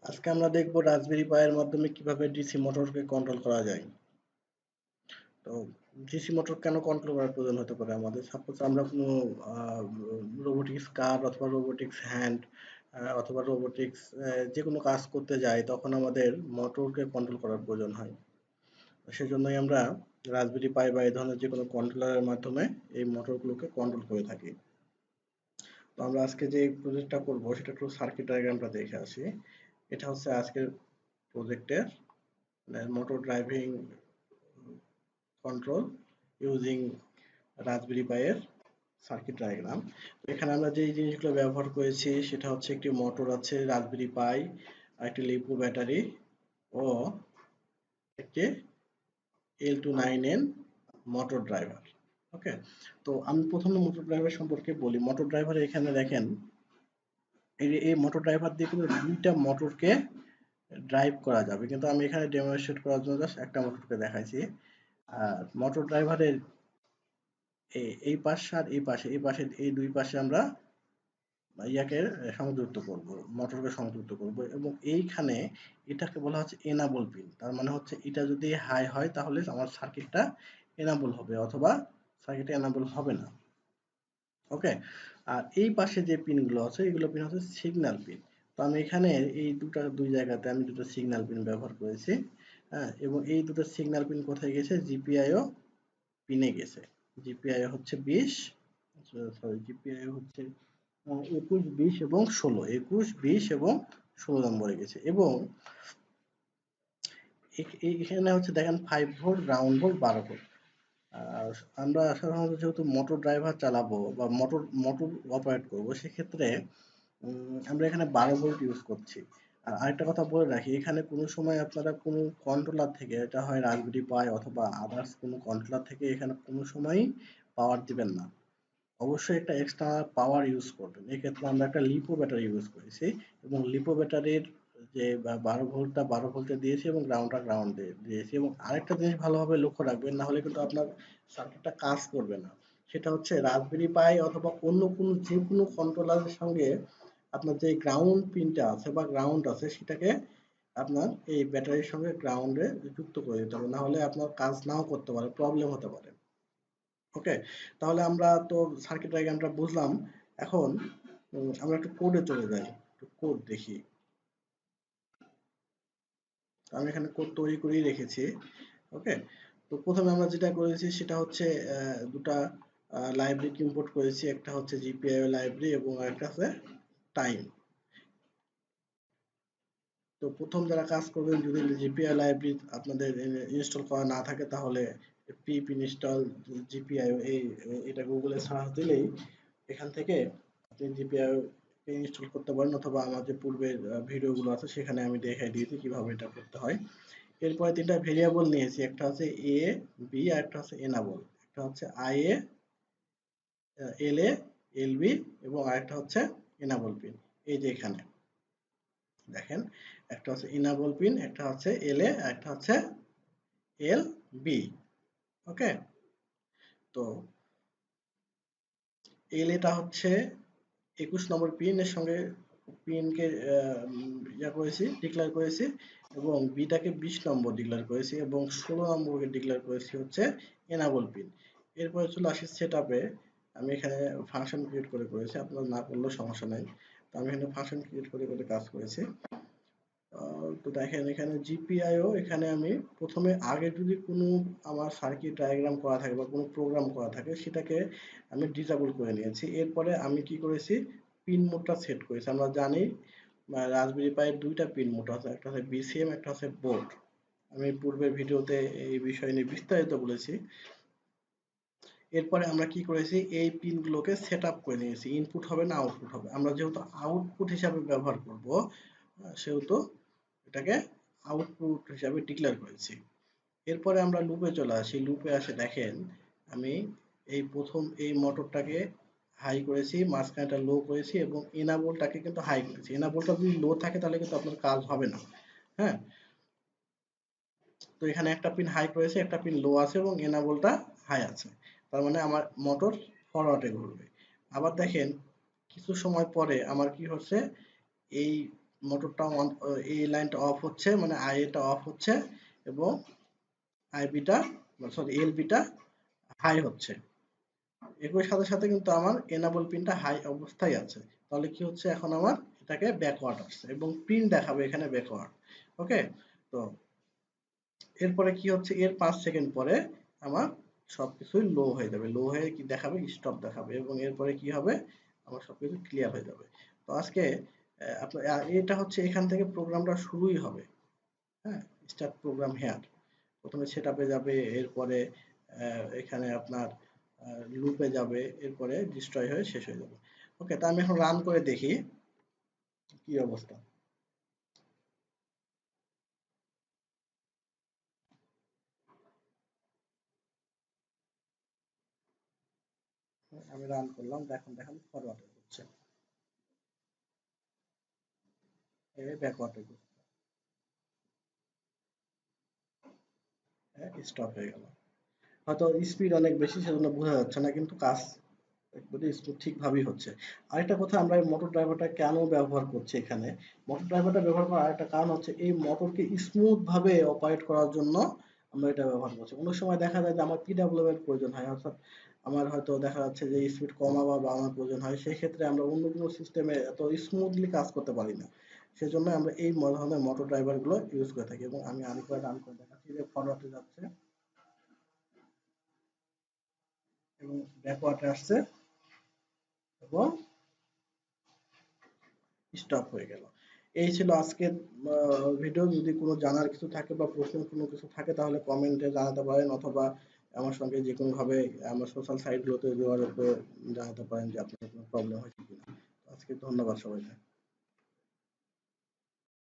আজকে আমরা দেখব রাসবেরি পাইয়ের মাধ্যমে কিভাবে ডিসি মোটরকে কন্ট্রোল করা যায়। তো ডিসি মোটর কেন কন্ট্রোল করার প্রয়োজন হতে পারে আমাদের? সাপোজ আমরা কোনো রোবোটিক্স কার অথবা রোবোটিক্স হ্যান্ড অথবা রোবোটিক্স যে কোনো কাজ করতে যাই তখন আমাদের মোটরকে কন্ট্রোল করার প্রয়োজন হয়। সেজন্যই আমরা রাসবেরি পাই বা এই ধরনের যে কোনো কন্ট্রোলারের মাধ্যমে এই মোটরগুলোকে কন্ট্রোল করে থাকি। তো আমরা আজকে যে প্রজেক্টটা করব সেটা একটু সার্কিট ডায়াগ্রামটা দেখে আসি। এটা হচ্ছে আজকের প্রজেক্টের motor driving control using raspberry পাইয়ের সার্কিট ডায়াগ্রাম। এখানে আমরা যে জিনিসগুলো ব্যবহার করেছি সেটা হচ্ছে একটি মোটর আছে, রাসবেরি পাই, একটি লিপো ব্যাটারি ও একটি L29N মোটর ড্রাইভার। ওকে, তো আমি প্রথমে মোটর ড্রাইভার সম্পর্কে বলি। মোটর ড্রাইভার এখানে দেখেন এই মোটর ড্রাইভার দিয়ে কিন্তু দুইটা মোটরকে ড্রাইভ করা যাবে, কিন্তু আমি এখানে ডেমনস্ট্রেট করার জন্য জাস্ট একটা মোটরকে দেখাইছি। আর মোটর ড্রাইভারের এই পাশ আর এই পাশে এই দুই পাশে আমরা ইয়াকে সংযুক্ত করব, মোটরকে সংযুক্ত করব এবং এইখানে এটাকে বলা হচ্ছে এনাবল পিন। তার মানে হচ্ছে এটা যদি হাই হয় তাহলে আমার সার্কিটটা এনাবল হবে অথবা সার্কিটটা এনাবল হবে না। ওকে, আর এই পাশে যে পিনগুলো আছে এগুলো পিন হচ্ছে সিগন্যাল পিন। তো আমি এখানে এই দুই জায়গাতে আমি দুটো সিগন্যাল পিন ব্যবহার করেছি। হ্যাঁ, এবং এই দুটো সিগন্যাল পিন কোথায় গেছে? জিপিআইও পিনে গেছে। জিপিআই হচ্ছে 20, সরি জিপিআই হচ্ছে 21, 20 এবং 16, 21, 20 এবং 16 নম্বরে গেছে। এবং এখানে হচ্ছে দেখেন 5 ভোল্ট, গ্রাউন্ড ভোল্ট, 12 ভোল্ট। আর আমরা সাধারণত যেহেতু মোটর ড্রাইভার চালাবো বা মোটর অপারেট করব, সেক্ষেত্রে আমরা এখানে 12 ভোল্ট ইউজ করছি। আর আরেকটা কথা বলে রাখি, এখানে কোনো সময় আপনারা কোনো কন্ট্রোলার থেকে, এটা হয় রাসবেরি পাই অথবা আদার্স কোনো কন্ট্রোলার থেকে, এখানে কোনো সময়ই পাওয়ার দিবেন না। অবশ্যই একটা এক্সট্রা পাওয়ার ইউজ করবেন। এক্ষেত্রে আমরা একটা লিপো ব্যাটারি ইউজ করেছি এবং লিপো ব্যাটারির যে 12 ভোল্টটা 12 ভোল্টে দিয়েছি এবং গ্রাউন্ডটা গ্রাউন্ডে দিয়েছি। এবং আরেকটা জিনিস ভালোভাবে লক্ষ্য রাখবেন, না হলে কিন্তু আপনার সার্কিটটা কাজ করবে না। সেটা হচ্ছে রাসবেরি পাই অথবা অন্য কোনো যে কোনো কন্ট্রোলারের সঙ্গে আপনার যে গ্রাউন্ড পিনটা আছে বা গ্রাউন্ড আছে সেটাকে আপনার এই ব্যাটারির সঙ্গে গ্রাউন্ডে যুক্ত করে দিতে হবে, না হলে আপনার কাজ নাও করতে পারে, প্রবলেম হতে পারে। ওকে, তাহলে আমরা তো সার্কিট ডায়াগ্রামটা বুঝলাম। এখন আমরা একটু কোডে চলে যাই, একটু কোড দেখি। আমি এখানে কোড তৈরি করেই রেখেছি। ওকে, তো প্রথমে আমরা যেটা করেছি সেটা হচ্ছে দুটা লাইব্রেরি ইম্পোর্ট করেছি। একটা হচ্ছে জিপিআই লাইব্রেরি এবং আরেকটা আছে টাইম। তো প্রথম যারা কাজ করবেন, যদি জিপিআই লাইব্রেরি আপনাদের ইনস্টল করা না থাকে তাহলে পিপ ইনস্টল জিপিআই এটা গুগলে সার্চ দিলেই এখান থেকে আপনি জিপিআই ইনস্টল করতে পারেন, অথবা আমার যে পূর্বের ভিডিওগুলো আছে সেখানে আমি দেখাই দিয়েছি কিভাবে এটা করতে হয়। এরপরে তিনটা ভেরিয়েবল নিয়েছি, একটা হচ্ছে এ, বি আর একটা হচ্ছে এনাবল। একটা হচ্ছে I A, L A, L B এবং আরেকটা হচ্ছে এনাবল পিন। এই যে এখানে দেখেন, একটা হচ্ছে ইনাবল পিন, একটা হচ্ছে এল এ, একটা হচ্ছে এল বি। ওকে, তো এল এটা হচ্ছে 21 নম্বর পিন এর সঙ্গে পিনকে ইয়া করেছি, ডিক্লেয়ার করেছি, এবং বিটাকে 20 নম্বর ডিক্লেয়ার করেছি এবং 16 নম্বরকে ডিক্লেয়ার করেছি হচ্ছে এনাবল পিন। এরপরে চলে আসি সেট আপে। আমি এখানে ফাংশন ক্রিয়েট করেছি, আপনার না করলেও সমস্যা নাই। তো আমি এখানে ফাংশন ক্রিয়েট করে কাজ করেছি। তো দেখেন এখানে জিপিআইও, এখানে আমি প্রথমে আগে যদি কোনো আমার সার্কিট ডায়াগ্রাম করা থাকে বা কোনো প্রোগ্রাম করা থাকে সেটাকে আমি ডিসেবল করে নিয়েছি। এরপরে আমি কি করেছি, পিন মোডটা সেট করেছি। আমরা জানি রাসবেরি পাইয়ের দুইটা পিন মোড আছে, একটা হচ্ছে বিসিএম, একটা হচ্ছে বোর্ড। আমি পূর্বের ভিডিওতে এই বিষয় নিয়ে বিস্তারিত বলেছি। এরপরে আমরা কি করেছি, এই পিনগুলোকে সেট আপ করে নিয়েছি। ইনপুট হবে না আউটপুট হবে, আমরা যেহেতু আউটপুট হিসাবে ব্যবহার করব সেহেতু এটাকে আউটপুট হিসাবে ডিক্লেয়ার করেছি। এরপরে আমরা লুপে চলে আসি। লুপে আসে দেখেন আমি এই প্রথম এই মোটরটাকে হাই করেছি, মাঝখানেটা লো করেছি এবং এনাবলটাকে কিন্তু হাই করেছি। এনাবলটা যদি লো থাকে তাহলে কিন্তু আপনার কাজ হবে না। হ্যাঁ, তো এখানে একটা পিন হাই করেছে, একটা পিন লো আছে এবং এনাবলটা হাই আছে। তার মানে আমার মোটর ফরওয়ার্ডে ঘুরবে। আবার দেখেন কিছু সময় পরে আমার কি হচ্ছে, এই মোটরটা অন, এই লাইনটা অফ হচ্ছে, মানে আইএটা অফ হচ্ছে এবং আইবিটা সরি এলবিটা হাই হচ্ছে। একই সাথে সাথে কিন্তু আমার এনাবল পিনটা হাই অবস্থায় আছে। তাহলে কি হচ্ছে, এখন আমার এটাকে ব্যাকওয়ার্ড আসছে এবং প্রিন্ট দেখাবে এখানে ব্যাকওয়ার্ড। ওকে, তো এরপরে কি হচ্ছে, এর 5 সেকেন্ড পরে আমার সবকিছুই লো হয়ে যাবে, লো হয়ে কি দেখাবে, স্টপ দেখাবে এবং এরপরে কি হবে, আমার সবকিছু ক্লিয়ার হয়ে যাবে। তো আজকে আপনার এটা হচ্ছে এখান থেকে প্রোগ্রামটা শুরুই হবে। হ্যাঁ, স্টার্ট প্রোগ্রাম হেয়ার, প্রথমে সেট আপে যাবে, এরপরে এখানে আপনার লুপে যাবে, এরপরে ডিস্ট্রয় হয়ে শেষ হয়ে যাবে। ওকে, তা আমি এখন রান করে দেখি কি অবস্থা। আমি রান করলাম, দেখুন দেখুন ফরওয়ার্ড হচ্ছে, ব্যাকওয়ার্ড স্টপ হয়ে গেল। হয়তো স্পিড অনেক বেশি সেজন্য বোঝা যাচ্ছে না, কিন্তু কাজ একবারে স্মুথ ঠিকভাবেই হচ্ছে। আরেকটা কথা, আমরা এই মোটর ড্রাইভারটা কেন ব্যবহার করছি এখানে, মোটর ড্রাইভারটা ব্যবহার করার আরেকটা কারণ হচ্ছে এই মোটরকে স্মুথ ভাবে অপারেট করার জন্য আমরা এটা ব্যবহার করছি। অনেক সময় দেখা যায় যে আমার পিডব্লিউএম এর প্রয়োজন হয়, অর্থাৎ আমার হয়তো দেখা যাচ্ছে যে স্পিড কমা বা বাড়ানোর প্রয়োজন হয়, সেই ক্ষেত্রে আমরা অন্য কোনো সিস্টেমে এত স্মুথলি কাজ করতে পারি না। সেজন্য আমরা এই ধরনের মোটর ড্রাইভার গুলো ইউজ করে থাকি। এবং আমি আরেকবার রান করে দেখাচ্ছি যে ফরওয়ার্ডে যাচ্ছে এবং ব্যাকওয়ার্ডে আসছে এবং স্টপ হয়ে গেল। এই ছিল আজকের ভিডিও। যদি কোনো জানার কিছু থাকে বা প্রশ্ন কোনো কিছু থাকে তাহলে কমেন্টে জানাতে পারেন, অথবা আমার সঙ্গে যে কোনোভাবে আমার সোশ্যাল সাইটগুলোতে যোগাযোগ করে জানাতে পারেন যে আপনার কোনো প্রবলেম হয়েছে কিনা। আজকে ধন্যবাদ সবাইকে।